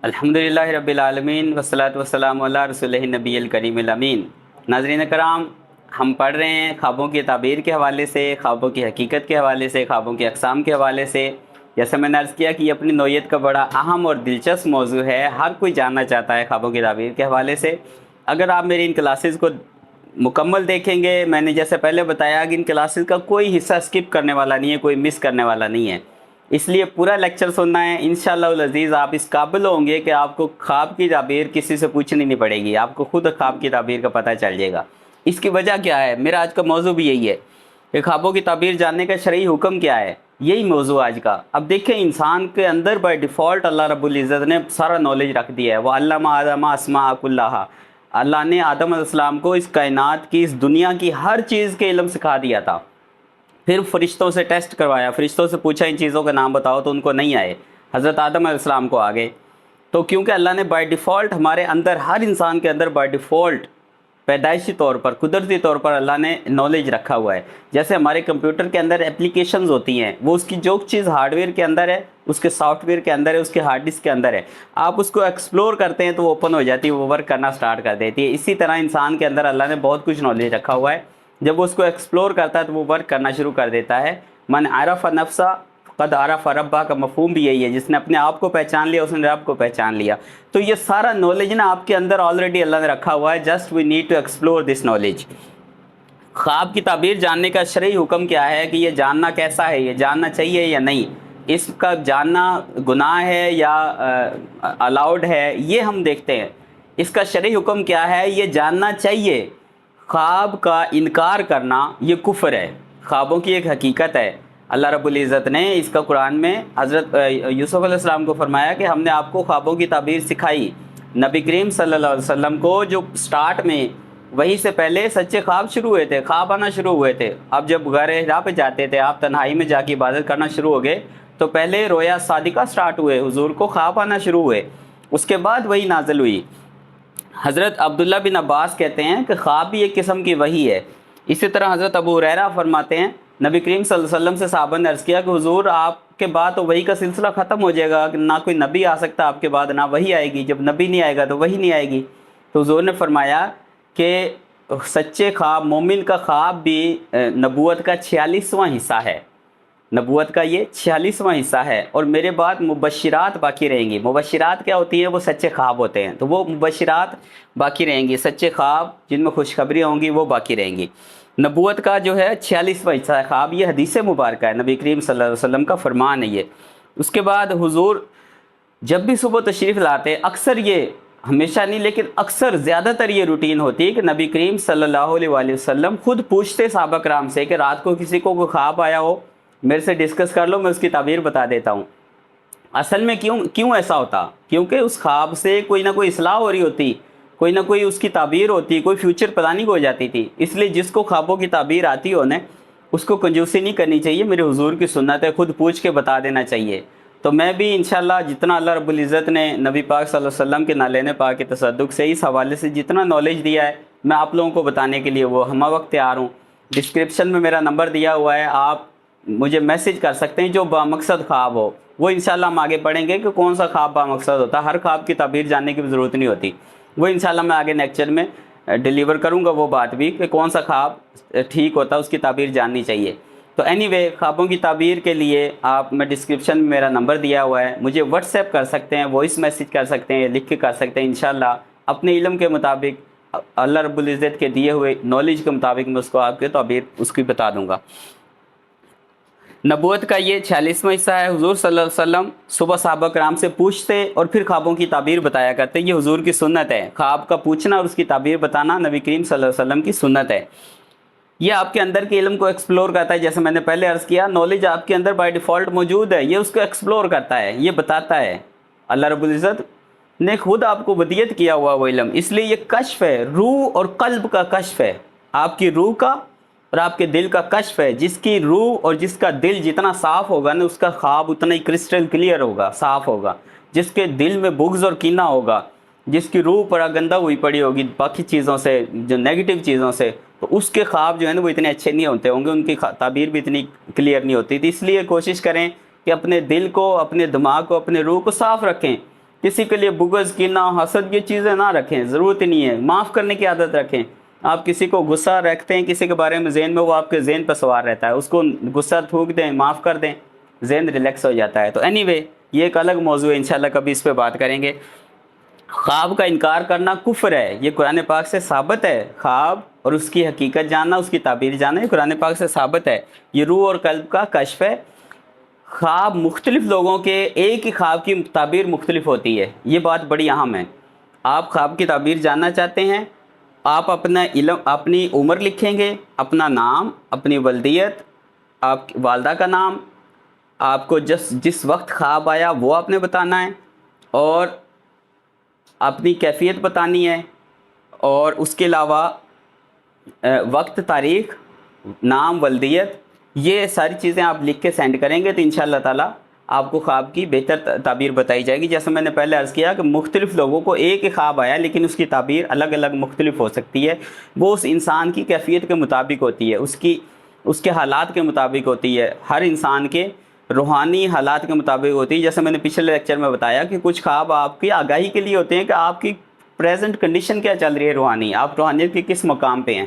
अल्हम्दुलिल्लाह रब्बिल आलमीन वस्सलातु वस्सलामु अला रसूलिहि नबील करीमिल अमीन। नाज़रीन कराम, हम पढ़ रहे हैं ख्वाबों की ताबीर के हवाले से, ख्वाबों की हकीकत के हवाले से, ख्वाबों की अक़साम के हवाले से। जैसे मैंने अर्ज़ किया कि ये अपनी नौइयत का बड़ा अहम और दिलचस्प मौजू है, हर कोई जानना चाहता है ख्वाबों की ताबीर के हवाले से। अगर आप मेरी इन क्लासेस को मुकम्मल देखेंगे, मैंने जैसे पहले बताया कि इन क्लासेस का कोई हिस्सा स्किप करने वाला नहीं है, कोई मिस करने वाला नहीं है, इसलिए पूरा लेक्चर सुनना है। इंशाअल्लाह अज़ीज़ आप इस काबिल होंगे कि आपको ख्वाब की ताबीर किसी से पूछनी नहीं पड़ेगी, आपको खुद ख्वाब की ताबीर का पता चल जाएगा। इसकी वजह क्या है, मेरा आज का मौजू भी यही है कि ख्वाबों की ताबीर जानने का शरई हुक्म क्या है, यही मौजू आज का। अब देखें, इंसान के अंदर बाय डिफ़ॉल्ट अल्लाह रब्बुल इज़्ज़त ने सारा नॉलेज रख दिया है। वह अल्लामा आदम अस्मा कुल्लाहा, अल्लाह ने आदम अलैहिस्सलाम को इस कायनात की, इस दुनिया की हर चीज़ के इल्म सिखा दिया था। फिर फरिश्तों से टेस्ट करवाया, फरिश्तों से पूछा इन चीज़ों का नाम बताओ, तो उनको नहीं आए, हज़रत आदम अलैहिस्सलाम को आ गए। तो क्योंकि अल्लाह ने बाय डिफ़ॉल्ट हमारे अंदर, हर इंसान के अंदर बाय डिफ़ॉल्ट पैदाइशी तौर पर, कुदरती तौर पर अल्लाह ने नॉलेज रखा हुआ है। जैसे हमारे कंप्यूटर के अंदर एप्लीकेशंस होती हैं, वो उसकी जो चीज़ हार्डवेयर के अंदर है, उसके सॉफ्टवेयर के अंदर है, उसके हार्ड डिस्क के अंदर है, आप उसको एक्सप्लोर करते हैं तो वो ओपन हो जाती है, वो वर्क करना स्टार्ट कर देती है। इसी तरह इंसान के अंदर अल्लाह ने बहुत कुछ नॉलेज रखा हुआ है, जब वो उसको एक्सप्लोर करता है तो वो वर्क करना शुरू कर देता है। मन आरफ़ नफ्सा क़द आरफ़ रब्बा का मफ़हूम भी यही है, जिसने अपने आप को पहचान लिया उसने रब को पहचान लिया। तो ये सारा नॉलेज ना आपके अंदर ऑलरेडी अल्लाह ने रखा हुआ है, just we need to explore this knowledge. ख्वाब की ताबीर जानने का शरई हुक्म क्या है कि ये जानना कैसा है, ये जानना चाहिए या नहीं, इसका जानना गुनाह है या अलाउड है, ये हम देखते हैं। इसका शरई हुक्म क्या है, ये जानना चाहिए। ख्वाब का इनकार करना ये कुफ्र है, ख्वाबों की एक हकीकत है। अल्लाह रब्बुल इज़्ज़त ने इसका कुरान में हज़रत यूसुफ़ अलैहिस्सलाम को फरमाया कि हमने आपको ख्वाबों की ताबीर सिखाई। नबी करीम सल्लल्लाहु अलैहि वसल्लम को जो स्टार्ट में वही से पहले सच्चे ख्वाब शुरू हुए थे, ख्वाब आना शुरू हुए थे। अब जब गार हिरा पे जाते थे, आप तन्हाई में जाके इबादत करना शुरू हो गए, तो पहले रोया सादिका स्टार्ट हुए, हुजूर को ख्वाब आना शुरू हुए, उसके बाद वही नाज़िल हुई। हज़रत अब्दुल्ला बिन अब्बास कहते हैं कि ख्वाब भी एक किस्म की वही है। इसी तरह हज़रत अबू हुरैरा फरमाते हैं, नबी करीम सल्लल्लाहु अलैहि वसल्लम से सहाबा ने अर्ज़ किया कि हुजूर आपके बाद तो वही का सिलसिला ख़त्म हो जाएगा, ना कोई नबी आ सकता आपके बाद, ना वही आएगी, जब नबी नहीं आएगा तो वही नहीं आएगी। तो हुजूर ने फरमाया कि सच्चे ख्वाब, मोमिन का ख्वाब भी नबूवत का 46वां हिस्सा है, नबूवत का ये 46वां हिस्सा है, और मेरे बाद मुबश्शिरात बाकी रहेंगी। मुबश्शिरात क्या होती हैं, वो सच्चे ख्वाब होते हैं, तो वो मुबश्शिरात बाकी रहेंगी, सच्चे ख्वाब जिनमें खुशखबरियाँ होंगी वो बाकी रहेंगी। नबूवत का जो है 46वां हिस्सा है ख्वाब, ये हदीस मुबारक है, नबी करीम सल्लल्लाहु अलैहि वसल्लम का फरमान है ये। उसके बाद हुजूर जब भी सुबह तशरीफ़ लाते, अक्सर ये, हमेशा नहीं लेकिन अक्सर ज़्यादातर ये रूटीन होती है कि नबी करीम सल्लल्लाहु अलैहि वसल्लम खुद पूछते सहाबा कराम से कि रात को किसी को कोई ख्वाब आया हो, मेरे से डिस्कस कर लो, मैं उसकी ताबीर बता देता हूँ। असल में क्यों ऐसा होता, क्योंकि उस ख्वाब से कोई ना कोई इस्लाह हो रही होती, कोई ना कोई उसकी ताबीर होती, कोई फ्यूचर प्लानिंग हो जाती थी। इसलिए जिसको ख्वाबों की ताबीर आती हो ना, उसको कंजूसी नहीं करनी चाहिए, मेरे हुजूर की सुन्नत है, खुद पूछ के बता देना चाहिए। तो मैं भी इंशाल्लाह जितना अल्लाह रब्बुल इज़्ज़त ने नबी पाक सल्लल्लाहु अलैहि वसल्लम के नालेन पाक के तसद्दुक़ से, इस हवाले से जितना नॉलेज दिया है, मैं आप लोगों को बताने के लिए वो हम वक्त तैयार हूँ। डिस्क्रिप्शन में मेरा नंबर दिया हुआ है, आप मुझे मैसेज कर सकते हैं जो बामकसद ख्वाब हो। वो इंशाल्लाह हम आगे पढ़ेंगे कि कौन सा ख्वाब बामकसद होता है, हर ख्वाब की ताबीर जानने की ज़रूरत नहीं होती। वो इंशाल्लाह मैं आगे लेक्चर में डिलीवर करूँगा वो बात भी कि कौन सा ख्वाब ठीक होता है, उसकी ताबीर जाननी चाहिए। तो एनीवे, ख्वाबों की ताबीर के लिए मैं डिस्क्रिप्शन में मेरा नंबर दिया हुआ है, मुझे व्हाट्सएप कर सकते हैं, वॉइस मैसेज कर सकते हैं, लिख के कर सकते हैं। इंशाल्लाह अपने इल्म के मुताबिक, अल्लाह रब्बुल इज़्ज़त के दिए हुए नॉलेज के मुताबिक मैं उसको आपके ताबीर उसकी बता दूँगा। नबूवत का ये 46वां हिस्सा है। हुजूर सल्लल्लाहु अलैहि वसल्लम सुबह सहाबा कराम से पूछते और फिर ख्वाबों की ताबीर बताया करते। ये हुजूर की सुन्नत है, ख्वाब का पूछना और उसकी ताबीर बताना नबी करीम सल्लल्लाहु अलैहि वसल्लम की सुन्नत है। ये आपके अंदर के इल्म को एक्सप्लोर करता है। जैसे मैंने पहले अर्ज़ किया, नॉलेज आपके अंदर बाय डिफ़ॉल्ट मौजूद है, ये उसको एक्सप्लोर करता है, ये बताता है। अल्लाह रब्बुल इज़्ज़त ने खुद आपको वदियत किया हुआ वो इल्म, इसलिए ये कश्फ है, रूह और कल्ब का कश्फ है, आपकी रूह का और आपके दिल का कश्फ है। जिसकी रूह और जिसका दिल जितना साफ़ होगा ना, उसका ख्वाब उतना ही क्रिस्टल क्लियर होगा, साफ़ होगा। जिसके दिल में बुग़्ज़ और कीना होगा, जिसकी रूह परागंदा हुई पड़ी होगी बाकी चीज़ों से, जो नेगेटिव चीज़ों से, तो उसके ख्वाब जो है ना वो इतने अच्छे नहीं होते होंगे, उनकी ताबीर भी इतनी क्लियर नहीं होती थी। इसलिए कोशिश करें कि अपने दिल को, अपने दिमाग को, अपने रूह को साफ़ रखें, کسی کے لیے بغض، کینہ، حسد یہ چیزیں نہ رکھیں، ضرورت ہی نہیں ہے۔ معاف کرنے کی عادت رکھیں۔ آپ کسی کو غصہ رکھتے ہیں کسی کے بارے میں ذہن میں، وہ آپ کے ذہن پہ سوار رہتا ہے، اس کو غصہ تھوک دیں، معاف کر دیں، ذہن ریلیکس ہو جاتا ہے۔ تو اینی وے یہ ایک الگ موضوع ہے، انشاءاللہ کبھی اس پہ بات کریں گے۔ خواب کا انکار کرنا کفر ہے، یہ قرآن پاک سے ثابت ہے۔ خواب اور اس کی حقیقت جاننا، اس کی تعبیر جاننا، یہ قرآن پاک سے ثابت ہے۔ یہ روح اور قلب کا کشف ہے۔ خواب مختلف لوگوں کے ایک ہی خواب کی تعبیر مختلف ہوتی ہے، یہ بات بڑی اہم ہے۔ آپ خواب کی تعبیر جاننا چاہتے ہیں، آپ اپنا علم، اپنی عمر لکھیں گے، اپنا نام، اپنی ولدیت، آپ کی والدہ کا نام، آپ کو جس وقت خواب آیا وہ آپ نے بتانا ہے، اور اپنی کیفیت بتانی ہے، اور اس کے علاوہ وقت، تاریخ، نام، ولدیت، یہ ساری چیزیں آپ لکھ کے سینڈ کریں گے تو انشاءاللہ تعالیٰ آپ کو خواب کی بہتر تعبیر بتائی جائے گی۔ جیسے میں نے پہلے عرض کیا کہ مختلف لوگوں کو ایک ہی خواب آیا لیکن اس کی تعبیر الگ الگ مختلف ہو سکتی ہے، وہ اس انسان کی کیفیت کے مطابق ہوتی ہے، اس کے حالات کے مطابق ہوتی ہے، ہر انسان کے روحانی حالات کے مطابق ہوتی ہے۔ جیسے میں نے پچھلے لیکچر میں بتایا کہ کچھ خواب آپ کی آگاہی کے لیے ہوتے ہیں کہ آپ کی پریزنٹ کنڈیشن کیا چل رہی ہے روحانی، آپ روحانیت کے کس مقام پہ ہیں۔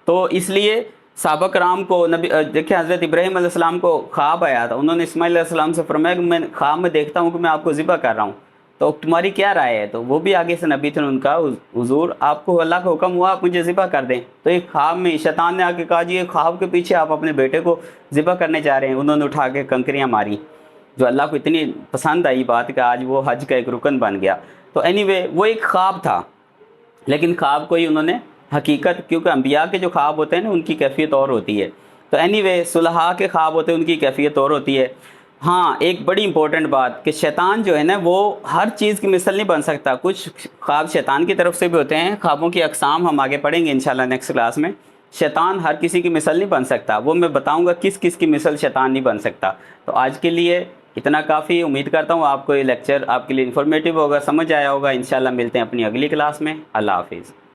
تو اس لیے صحابہ کرام کو دیکھیں، حضرت ابراہیم علیہ السلام کو خواب آیا تھا، انہوں نے اسماعیل علیہ السلام سے فرمایا کہ میں خواب میں دیکھتا ہوں کہ میں آپ کو ذبح کر رہا ہوں، تو تمہاری کیا رائے ہے؟ تو وہ بھی آگے سے نبی تھے، ان کا حضور آپ کو اللہ کا حکم ہوا آپ مجھے ذبح کر دیں، تو ایک خواب میں شیطان نے آ کے کہا جی ایک خواب کے پیچھے آپ اپنے بیٹے کو ذبح کرنے جا رہے ہیں، انہوں نے اٹھا کے کنکریاں ماری، جو اللہ کو اتنی پسند آئی بات کہ آج وہ حج کا ایک رکن بن گیا۔ تو اینی وے وہ ایک خواب تھا، لیکن خواب کو ہی انہوں نے حقیقت، کیونکہ انبیاء کے جو خواب ہوتے ہیں نا ان کی کیفیت اور ہوتی ہے۔ تو اینی وے صلحاء کے خواب ہوتے ہیں، ان کی کیفیت اور ہوتی ہے۔ ہاں ایک بڑی امپورٹنٹ بات کہ شیطان جو ہے نا وہ ہر چیز کی مثل نہیں بن سکتا، کچھ خواب شیطان کی طرف سے بھی ہوتے ہیں، خوابوں کی اقسام ہم آگے پڑھیں گے انشاءاللہ نیکسٹ کلاس میں۔ شیطان ہر کسی کی مثل نہیں بن سکتا، وہ میں بتاؤں گا کس کس کی مثل شیطان نہیں بن سکتا۔ تو آج کے لیے اتنا کافی، امید کرتا ہوں آپ کو یہ لیکچر آپ کے لیے انفارمیٹیو ہوگا، سمجھ آیا ہوگا۔ انشاءاللہ ملتے ہیں اپنی اگلی کلاس میں۔ اللہ حافظ۔